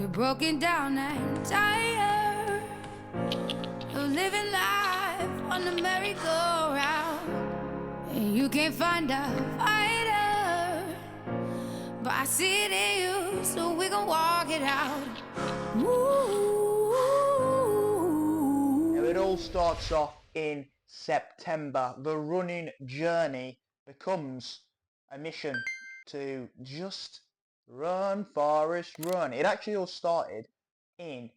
You're broken down and tired of living life on the merry-go-round, and you can't find a fighter, but I see it in you, so we gon' walk it out. Ooh. Now it all starts off in September. The running journey becomes a mission to just run, Forest, run. It actually all started in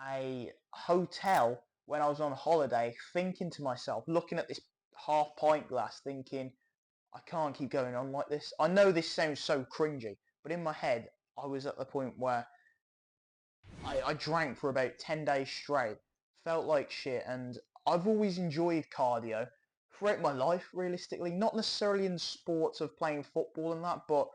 a hotel when I was on holiday, thinking to myself, looking at this half pint glass, thinking, I can't keep going on like this. I know this sounds so cringy, but in my head, I was at the point where I drank for about 10 days straight, felt like shit, and I've always enjoyed cardio throughout my life, realistically. Not necessarily in sports of playing football and that, but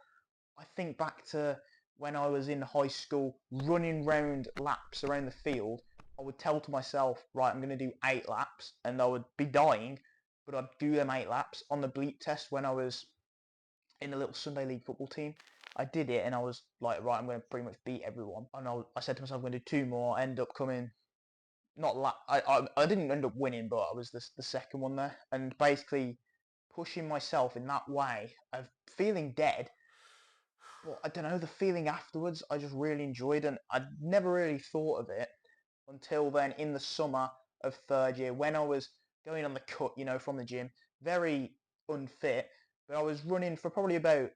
I think back to when I was in high school, running round laps around the field. I would tell to myself, right, I'm going to do 8 laps, and I would be dying, but I'd do them 8 laps. On the bleep test when I was in the little Sunday league football team, I did it, and I was like, right, I'm going to pretty much beat everyone. And I said to myself, I'm going to do 2 more. I end up coming, I didn't end up winning, but I was the second one there. And basically pushing myself in that way of feeling dead. But I don't know, the feeling afterwards, I just really enjoyed, and I'd never really thought of it until then in the summer of 3rd year when I was going on the cut, from the gym, very unfit, but I was running for probably about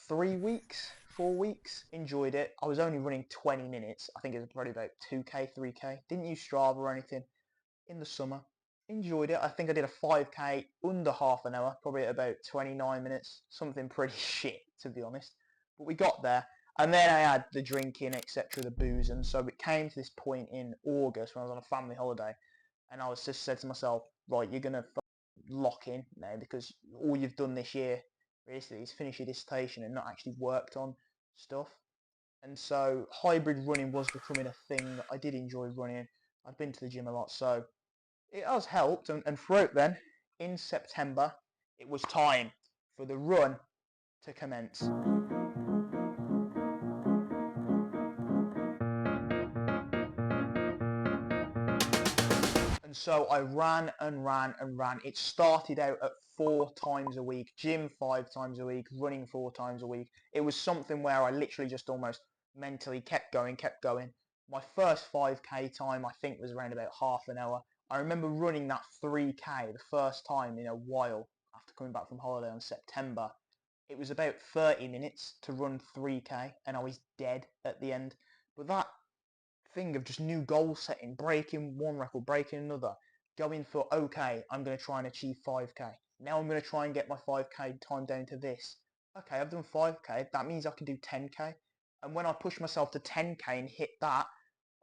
3 weeks, 4 weeks, enjoyed it. I was only running 20 minutes. I think it was probably about 2k, 3k. Didn't use Strava or anything. In the summer, enjoyed it. I think I did a 5k under half an hour, probably at about 29 minutes. Something pretty shit, to be honest. But we got there. And then I had the drinking, etc., the booze. And so it came to this point in August when I was on a family holiday. And I was just said to myself, right, you're going to lock in now, because all you've done this year realistically is finish your dissertation and not actually worked on stuff. And so hybrid running was becoming a thing. I did enjoy running. I'd been to the gym a lot, so it has helped. And throughout then, in September, it was time for the run to commence. And so I ran and ran and ran. It started out at 4 times a week, gym 5 times a week, running 4 times a week. It was something where I literally just almost mentally kept going. My first 5k time, I think, was around about half an hour. I remember running that 3k the first time in a while after coming back from holiday in September. It was about 30 minutes to run 3k, and I was dead at the end. But that thing of just new goal setting, breaking one record, breaking another, going for, okay, I'm going to try and achieve 5k. Now I'm going to try and get my 5k time down to this. Okay, I've done 5k, that means I can do 10k. And when I push myself to 10k and hit that,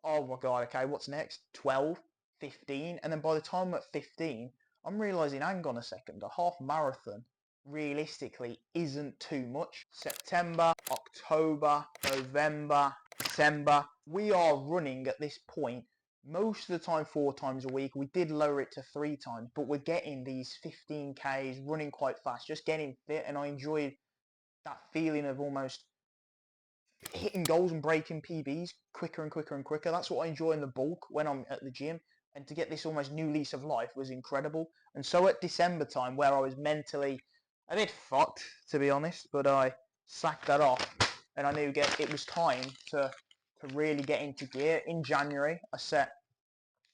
oh my god, okay, what's next? 12, 15, and then by the time I'm at 15, I'm realising, hang on a second, a half marathon realistically isn't too much. September, October, November, December, we are running at this point most of the time 4 times a week. We did lower it to 3 times, but we're getting these 15k's, running quite fast, just getting fit, and I enjoyed that feeling of almost hitting goals and breaking PBs quicker and quicker and quicker. That's what I enjoy in the bulk when I'm at the gym, and to get this almost new lease of life was incredible. And so at December time, where I was mentally a bit fucked, to be honest, but I sacked that off, and I knew it was time to really get into gear. In January, I set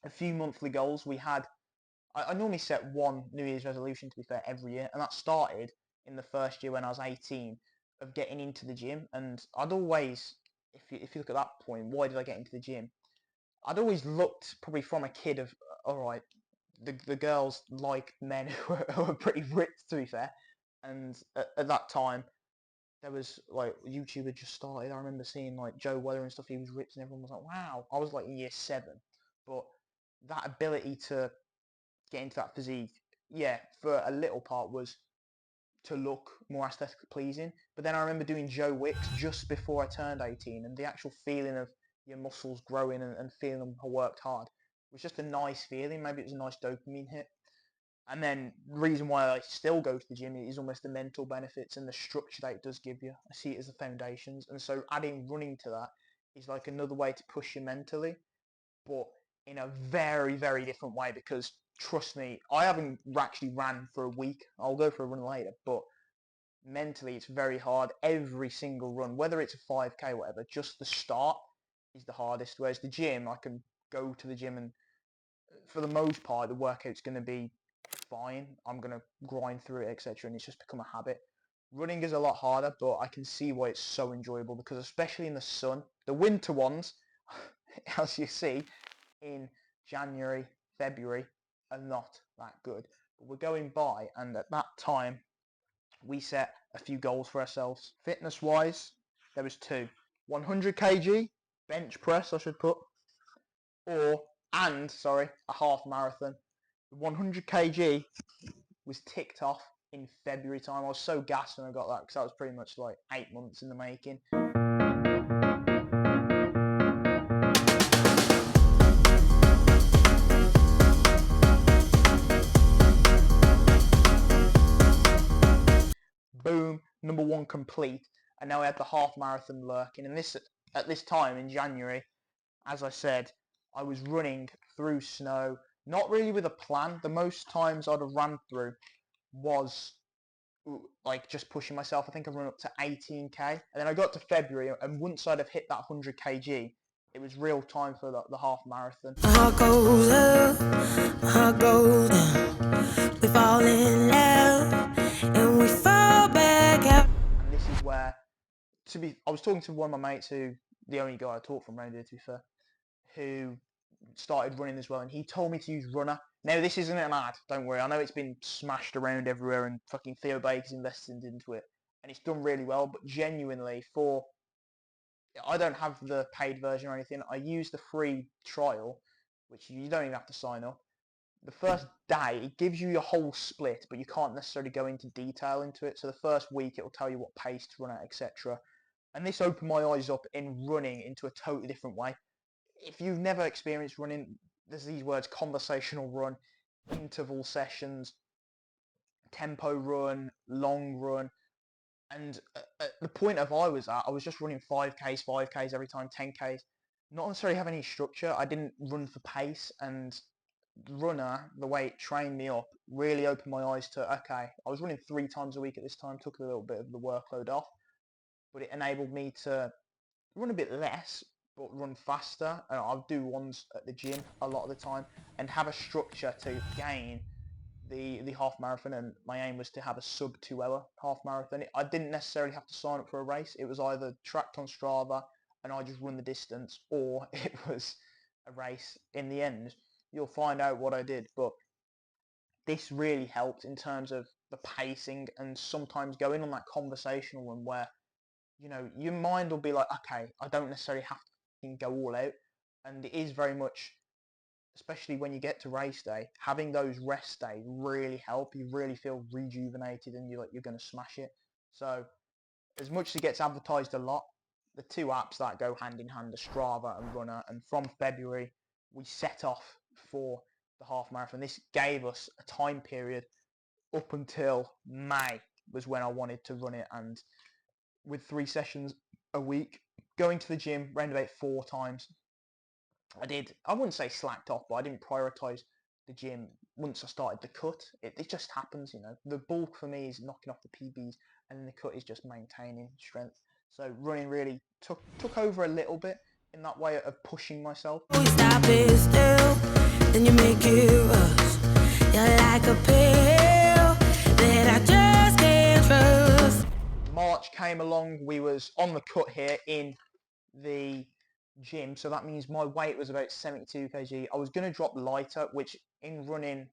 a few monthly goals. I normally set one New Year's resolution, to be fair, every year, and that started in the first year when I was 18 of getting into the gym. And I'd always, if you look at that point, why did I get into the gym? I'd always looked, probably from a kid, of, alright, the girls like men who are pretty ripped, to be fair. And at that time, there was, like, YouTube had just started. I remember seeing, like, Joe Weather and stuff. He was ripped and everyone was like, wow. I was like in year 7. But that ability to get into that physique, yeah, for a little part was to look more aesthetically pleasing. But then I remember doing Joe Wicks just before I turned 18, and the actual feeling of your muscles growing and feeling them worked hard was just a nice feeling. Maybe it was a nice dopamine hit. And then the reason why I still go to the gym is almost the mental benefits and the structure that it does give you. I see it as the foundations. And so adding running to that is like another way to push you mentally, but in a very, very different way, because trust me, I haven't actually ran for a week. I'll go for a run later, but mentally it's very hard. Every single run, whether it's a 5k, whatever, just the start is the hardest. Whereas the gym, I can go to the gym and for the most part the workout's going to be fine. I'm going to grind through it, etc., and it's just become a habit. Running is a lot harder, but I can see why it's so enjoyable, because especially in the sun, the winter ones, as you see, in January, February, are not that good. But we're going by, and at that time, we set a few goals for ourselves. Fitness-wise, there was two. 100 kg, bench press, I should put, a half marathon. The 100 kg was ticked off in February time. I was so gassed when I got that, because that was pretty much like 8 months in the making. Boom, number one complete, and now I had the half marathon lurking. And at this time in January, as I said, I was running through snow, not really with a plan. The most times I'd have ran through was like just pushing myself. I think I run up to 18k, and then I got to February, and once I'd have hit that 100 kg, it was real time for the half marathon. My heart goes up, my heart goes down. We fall in love and we fall back out. And this is where, I was talking to one of my mates, who, the only guy I taught from around here, to be fair, who started running as well, and he told me to use Runner. Now, this isn't an ad, don't worry. I know it's been smashed around everywhere, and fucking Theo Baker's invested into it, and it's done really well, but genuinely, I don't have the paid version or anything. I use the free trial, which you don't even have to sign up. The first day, it gives you your whole split, but you can't necessarily go into detail into it. So the first week, it'll tell you what pace to run at, etc. And this opened my eyes up in running into a totally different way. If you've never experienced running, there's these words: conversational run, interval sessions, tempo run, long run. And at the point of I was at, I was just running 5Ks every time, 10Ks. Not necessarily have any structure. I didn't run for pace, and Runner, the way it trained me up, really opened my eyes to, okay, I was running 3 times a week at this time, took a little bit of the workload off, but it enabled me to run a bit less, but run faster. And I'll do ones at the gym a lot of the time, and have a structure to gain the half marathon. And my aim was to have a sub 2 hour half marathon. I didn't necessarily have to sign up for a race. It was either tracked on Strava and I just run the distance, or it was a race. In the end, you'll find out what I did, but this really helped in terms of the pacing, and sometimes going on that conversational one where, you know, your mind will be like, okay, I don't necessarily have to go all out. And it is very much, especially when you get to race day, having those rest days really help. You really feel rejuvenated, and you're going to smash it. So as much as it gets advertised a lot, the two apps that go hand in hand are Strava and Runner. And from February, we set off for the half marathon. This gave us a time period up until May was when I wanted to run it, and with 3 sessions a week, going to the gym around about 4 times, I wouldn't say slacked off, but I didn't prioritise the gym once I started the cut. It just happens, you know. The bulk for me is knocking off the PBs, and then the cut is just maintaining strength. So running really took over a little bit in that way of pushing myself. We stop it still, then you make it rush. You're like a pill that I just can't trust. March came along, we was on the cut here in the gym, so that means my weight was about 72 kg. I was going to drop lighter, which in running,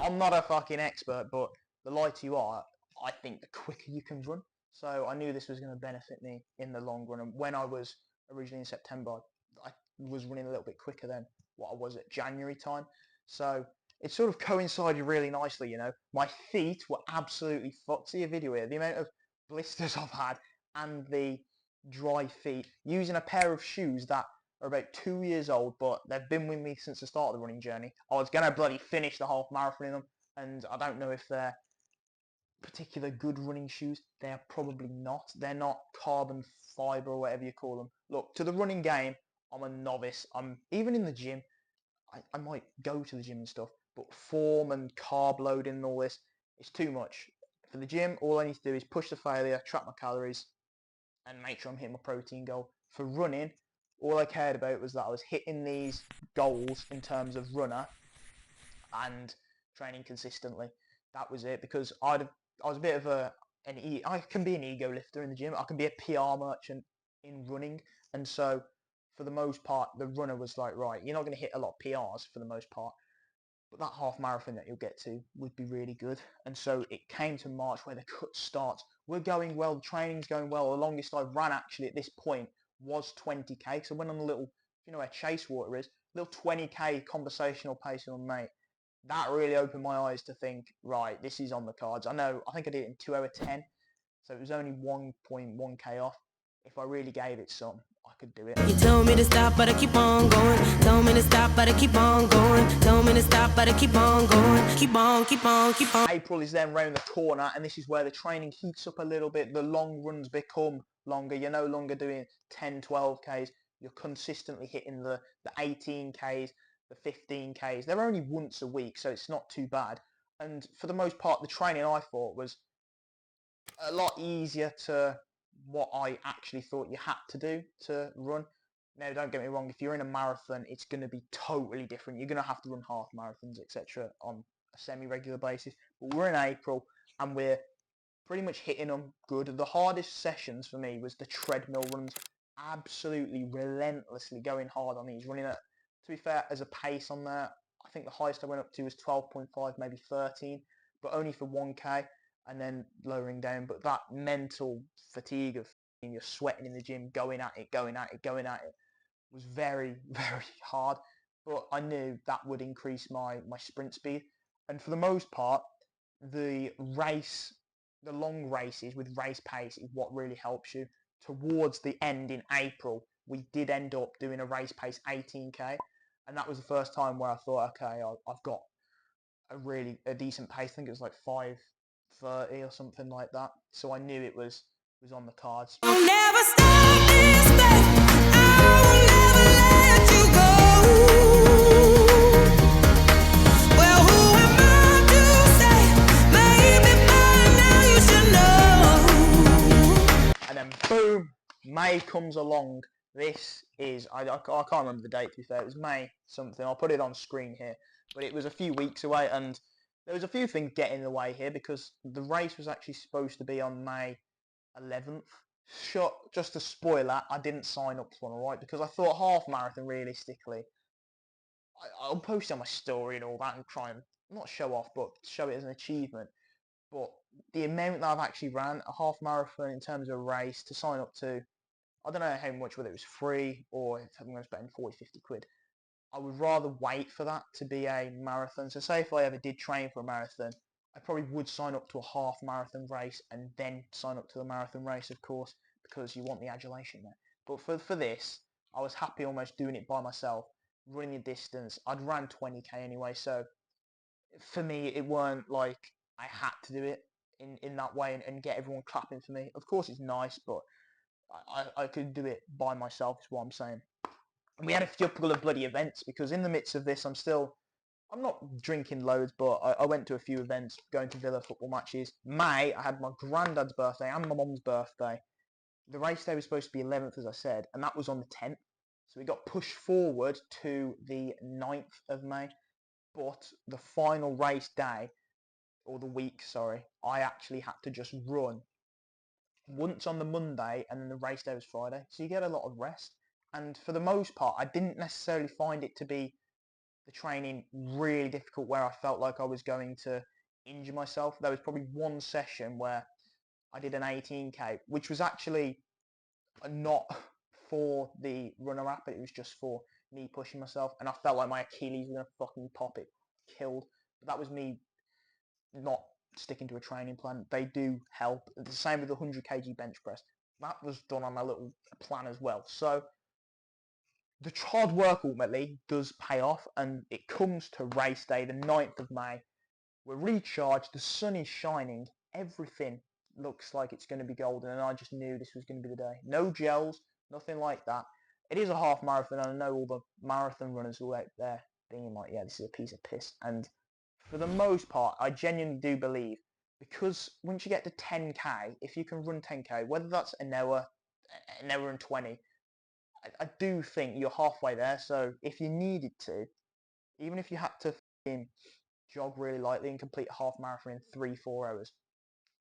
I'm not a fucking expert, but the lighter you are, I think the quicker you can run. So I knew this was going to benefit me in the long run. And when I was originally in September, I was running a little bit quicker than what I was at January time. So it sort of coincided really nicely, you know. My feet were absolutely fucked. See a video here. The amount of blisters I've had, and the dry feet, using a pair of shoes that are about 2 years old, but they've been with me since the start of the running journey. I was going to bloody finish the half marathon in them, and I don't know if they're particular good running shoes. They're probably not. They're not carbon fibre or whatever you call them, Look, to the running game, I'm a novice. I'm even in the gym. I might go to the gym and stuff, but form and carb loading and all this, it's too much. For the gym, all I need to do is push the failure, track my calories, and make sure I'm hitting my protein goal. For running, all I cared about was that I was hitting these goals in terms of runner and training consistently. That was it, because I was a bit of I can be an ego lifter in the gym. I can be a PR merchant in running, and so for the most part, the runner was like, right, you're not going to hit a lot of PRs for the most part, but that half marathon that you'll get to would be really good. And so it came to March where the cut starts. We're going well, the training's going well. The longest I ran actually at this point was 20k. So I went on a little, you know where Chasewater is, little 20k conversational pacing on mate. That really opened my eyes to think, right, this is on the cards. I think I did it in 2:10, so it was only 1.1k off. If I really gave it some, I could do it. You told me to stop, but I keep on going. Told me to stop, but I keep on going. Told me to stop, but I keep on going. Keep on, keep on, keep on. April is then round the corner, and this is where the training heats up a little bit. The long runs become longer. You're no longer doing 10, 12Ks. You're consistently hitting the 18Ks, the 15Ks. They're only once a week, so it's not too bad. And for the most part, the training I thought was a lot easier to what I actually thought you had to do to run. Now, don't get me wrong, if you're in a marathon, it's going to be totally different. You're going to have to run half marathons, etc. on a semi-regular basis. But we're in April, and we're pretty much hitting them good. The hardest sessions for me was the treadmill runs. Absolutely relentlessly going hard on these, running at, to be fair, as a pace on there, I think the highest I went up to was 12.5, maybe 13, but only for 1k, and then lowering down. But that mental fatigue of you're sweating in the gym, going at it, was very, very hard. But I knew that would increase my sprint speed. And for the most part, the long races with race pace is what really helps you. Towards the end in April, we did end up doing a race pace 18k, and that was the first time where I thought, okay, I've got a decent pace. I think it was like 5:30 or something like that. So I knew it was on the cards. I'll never stop this path. I will never let you go. Well, who am I to say? Maybe by now you should know. And then boom, May comes along. This is, I can't remember the date to be fair, it was May something, I'll put it on screen here, but it was a few weeks away, and there was a few things getting in the way here, because the race was actually supposed to be on May 11th. Sure, just to spoil that, I didn't sign up for one, alright, because I thought half marathon realistically, I'll post it on my story and all that and try and, not show off, but show it as an achievement. But the amount that I've actually ran a half marathon in terms of a race to sign up to, I don't know how much, whether it was free or if I'm going to spend 40, 50 quid. I would rather wait for that to be a marathon. So say if I ever did train for a marathon, I probably would sign up to a half marathon race and then sign up to the marathon race, of course, because you want the adulation there. But for this, I was happy almost doing it by myself, running the distance. I'd ran 20k anyway, so for me, it weren't like I had to do it in that way and get everyone clapping for me. Of course, it's nice, but I could do it by myself, is what I'm saying. And we had a couple of bloody events, because in the midst of this, I'm not drinking loads, but I went to a few events, going to Villa football matches. May, I had my granddad's birthday and my mum's birthday. The race day was supposed to be 11th, as I said, and that was on the 10th. So we got pushed forward to the 9th of May. But the final race day, or the week, sorry, I actually had to just run once on the Monday, and then the race day was Friday. So you get a lot of rest. And for the most part, I didn't necessarily find it to be the training really difficult where I felt like I was going to injure myself. There was probably one session where I did an 18k, which was actually not for the runner app, it was just for me pushing myself, and I felt like my Achilles was gonna fucking pop. It killed. But that was me not sticking to a training plan. They do help. The same with the 100 kg bench press. That was done on my little plan as well. So the hard work ultimately does pay off, and it comes to race day, the 9th of May. We're recharged, the sun is shining, everything looks like it's going to be golden, and I just knew this was going to be the day. No gels, Nothing like that. It is a half marathon, and I know all the marathon runners who are out there being like, yeah, this is a piece of piss. And for the most part, I genuinely do believe, because once you get to 10k, if you can run 10k, whether that's an hour and 20, I do think you're halfway there. So if you needed to, even if you had to jog really lightly and complete a half marathon in 3-4 hours,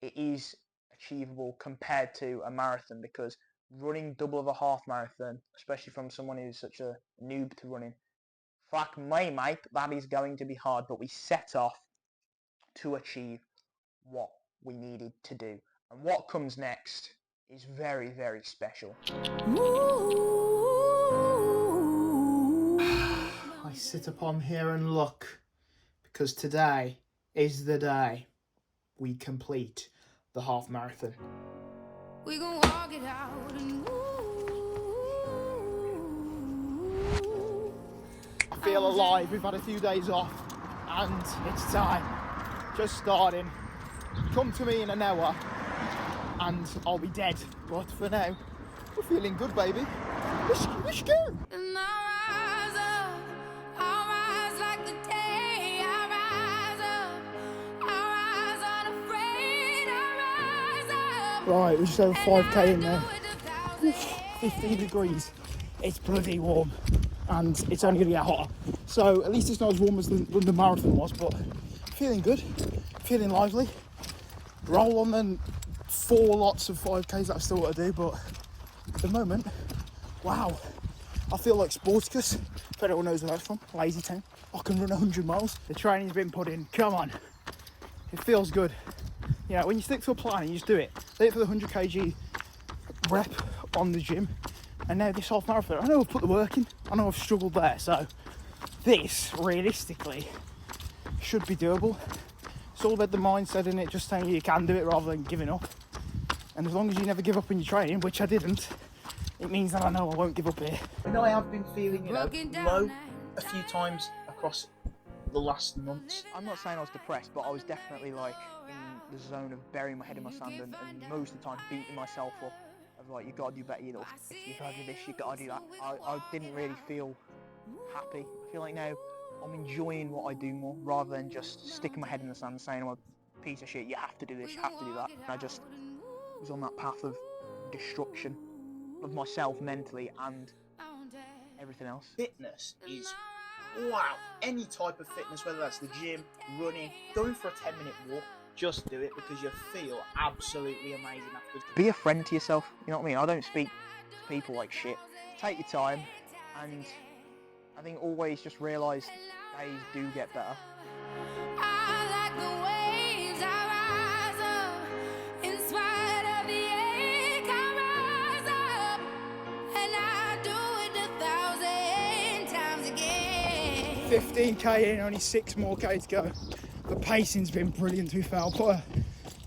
it is achievable compared to a marathon, because running double of a half marathon, especially from someone who's such a noob to running, fuck me, mate, that is going to be hard. But we set off to achieve what we needed to do. And what comes next is very, very special. I sit upon here and look, because today is the day we complete the half marathon. We gon' walk it out and I feel alive. We've had a few days off and it's time. Just starting. Come to me in an hour and I'll be dead. But for now, we're feeling good, baby. Let's go. and I rise up, I rise like the day. I rise up, I rise unafraid. I rise up. Right, we're just over 5k in Do there. it 1,000. 15 degrees. It's bloody warm and it's only going to get hotter. So at least it's not as warm as the marathon was, but feeling good, feeling lively. Roll on then 4 lots of 5Ks that I've still got to do, but at the moment, wow, I feel like Sporticus. If anyone knows where that's from, Lazy Town. I can run 100 miles. The training's been put in, come on. It feels good. You know, when you stick to a plan and you just do it. Do it for the 100 kg rep on the gym, and now this half marathon. I know I've put the work in, I know I've struggled there, so this realistically should be doable. It's all about the mindset in it, just saying you can do it rather than giving up. And as long as you never give up in your training, which I didn't, it means that I know I won't give up here. I know I have been feeling, low a few times across the last months. I'm not saying I was depressed, but I was definitely like in the zone of burying my head in my sand and most of the time beating myself up of like, you gotta do better, you know, you gotta do this, you gotta do that. I didn't really feel happy. I feel like now I'm enjoying what I do more rather than just sticking my head in the sand saying I'm a piece of shit, you have to do this, you have to do that. And I just was on that path of destruction of myself mentally and everything else. Fitness is, wow, any type of fitness, whether that's the gym, running, going for a 10-minute walk, just do it because you feel absolutely amazing after. Be a friend to yourself, you know what I mean? I don't speak to people like shit. Take your time, and I think always just realise days do get better. I like the waves, I rise up. In spite of the ache, I rise up. And I do it 1,000 times again. 15k in, only 6 more k to go. The pacing's been brilliant to be fair. I'll put a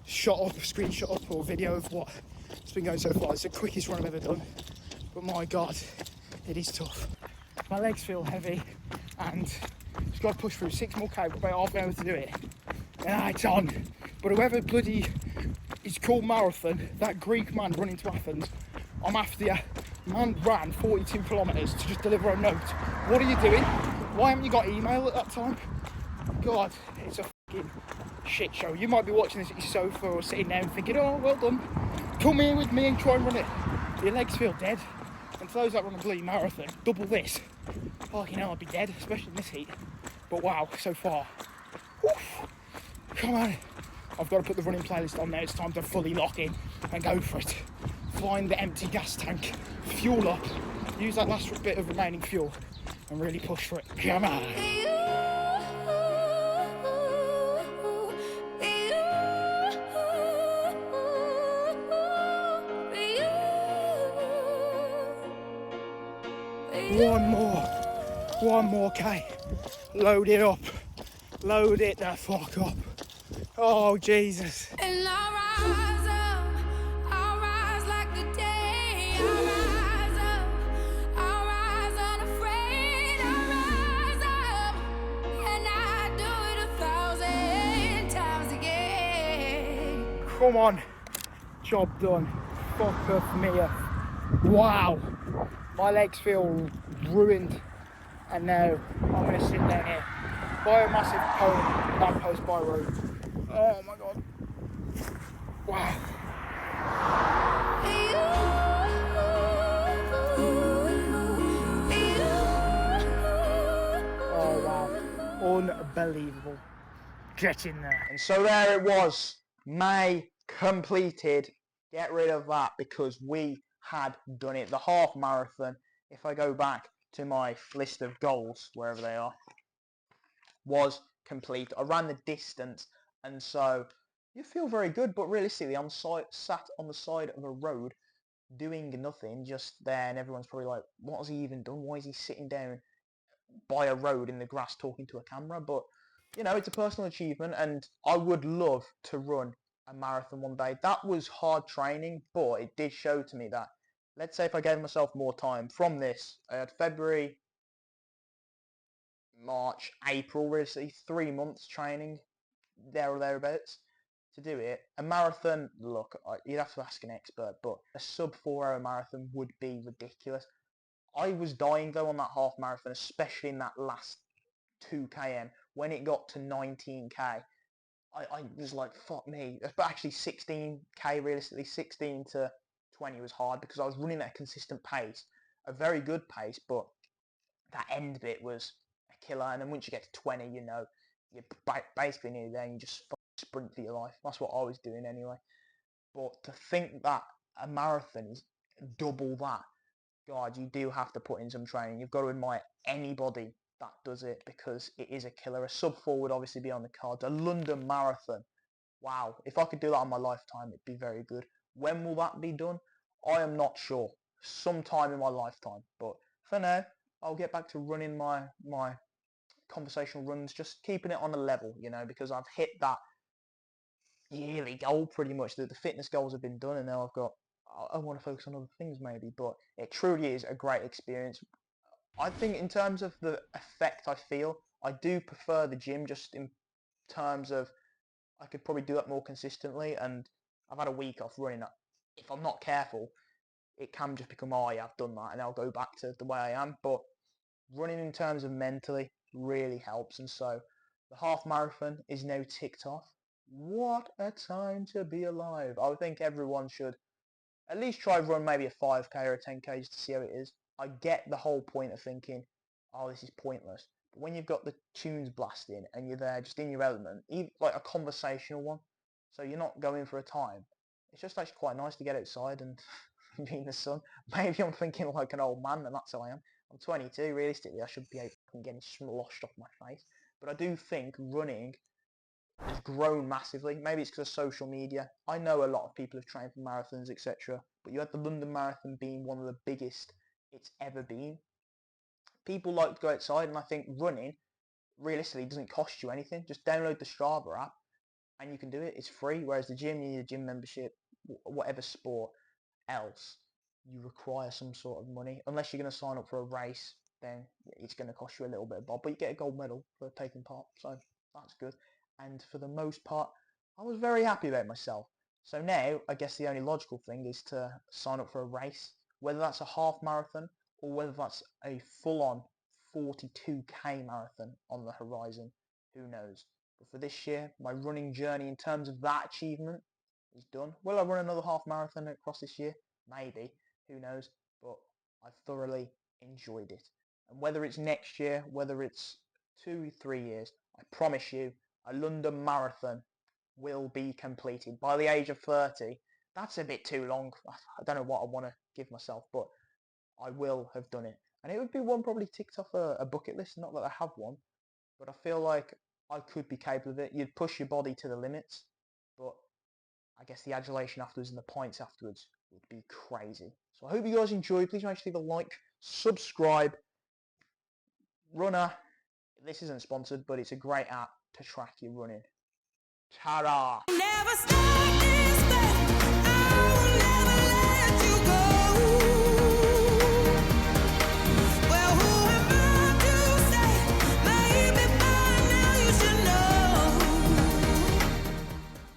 screenshot up or video of what it's been going so far. It's the quickest run I've ever done. But my God, it is tough. My legs feel heavy and just got to push through 6 more k, about half an hour to do it. And it's on. But whoever bloody is called Marathon, that Greek man running to Athens, I'm after you. Man ran 42 kilometres to just deliver a note. What are you doing? Why haven't you got email at that time? God, it's a fucking shit show. You might be watching this at your sofa or sitting there and thinking, oh, well done. Come here with me and try and run it. Your legs feel dead. And for those that run a bloody marathon, double this. Oh, you know, I'd be dead, especially in this heat. But wow, so far. Oof. Come on. I've got to put the running playlist on now. It's time to fully lock in and go for it. Find the empty gas tank, fuel up, use that last bit of remaining fuel and really push for it. Come on. One more K. Load it up. Load it the fuck up. Oh, Jesus. And I rise like the day. I rise unafraid. I rise up, and I do it 1,000 times again. Come on. Job done. Fuck off me up. Wow, my legs feel ruined, and now I'm going to sit down here by a massive lamppost by road. Oh my god. Wow. Oh wow. Unbelievable. Get in there. And so there it was. May completed. Get rid of that because we had done it. The half marathon, if I go back to my list of goals, wherever they are, was complete. I ran the distance, and so you feel very good, but realistically, I'm sat on the side of a road doing nothing, just there, and everyone's probably like, what has he even done? Why is he sitting down by a road in the grass talking to a camera? But you know, it's a personal achievement, and I would love to run a marathon one day. That was hard training, but it did show to me that, let's say if I gave myself more time from this, I had February, March, April, really 3 months training, there or thereabouts, to do it. A marathon, look, you'd have to ask an expert, but a sub 4 hour marathon would be ridiculous. I was dying though on that half marathon, especially in that last 2 km when it got to 19k. I was like, fuck me. But actually 16k, realistically 16 to 20 was hard because I was running at a consistent pace, a very good pace, but that end bit was a killer. And then once you get to 20, you know, you're basically nearly there and you just sprint for your life. That's what I was doing anyway. But to think that a marathon is double that, God, you do have to put in some training. You've got to admire anybody that does it because it is a killer. A sub 4 would obviously be on the cards. A London Marathon, wow. If I could do that in my lifetime, it'd be very good. When will that be done? I am not sure. Sometime in my lifetime. But for now, I'll get back to running my conversational runs, just keeping it on a level, you know, because I've hit that yearly goal pretty much. The fitness goals have been done, and now I want to focus on other things maybe. But it truly is a great experience. I think in terms of the effect I feel, I do prefer the gym, just in terms of I could probably do that more consistently, and I've had a week off running. If I'm not careful, it can just become, oh yeah, I've done that, and I'll go back to the way I am. But running in terms of mentally really helps, and so the half marathon is now ticked off. What a time to be alive. I would think everyone should at least try run maybe a 5k or a 10k just to see how it is. I get the whole point of thinking, oh, this is pointless. But when you've got the tunes blasting and you're there just in your element, even like a conversational one, so you're not going for a time, it's just actually quite nice to get outside and be in the sun. Maybe I'm thinking like an old man, and that's how I am. I'm 22, realistically I should be out and getting sloshed off my face. But I do think running has grown massively. Maybe it's because of social media. I know a lot of people have trained for marathons, etc. But you had the London Marathon being one of the biggest it's ever been. People like to go outside, and I think running, realistically, doesn't cost you anything. Just download the Strava app, and you can do it. It's free, whereas the gym, you need a gym membership, whatever sport else, you require some sort of money. Unless you're going to sign up for a race, then it's going to cost you a little bit of bob, but you get a gold medal for taking part, so that's good. And for the most part, I was very happy about myself. So now, I guess the only logical thing is to sign up for a race, whether that's a half marathon or whether that's a full-on 42k marathon on the horizon. Who knows? But for this year, my running journey in terms of that achievement is done. Will I run another half marathon across this year? Maybe. Who knows? But I've thoroughly enjoyed it. And whether it's next year, whether it's 2-3 years, I promise you, a London Marathon will be completed by the age of 30. That's a bit too long. I don't know what I want to give myself, but I will have done it. And it would be one probably ticked off a bucket list. Not that I have one, but I feel like I could be capable of it. You'd push your body to the limits, but I guess the adulation afterwards and the points afterwards would be crazy. So I hope you guys enjoy. Please make sure to leave a like, subscribe. Runner, this isn't sponsored, but it's a great app to track your running. Ta-da! Never stop this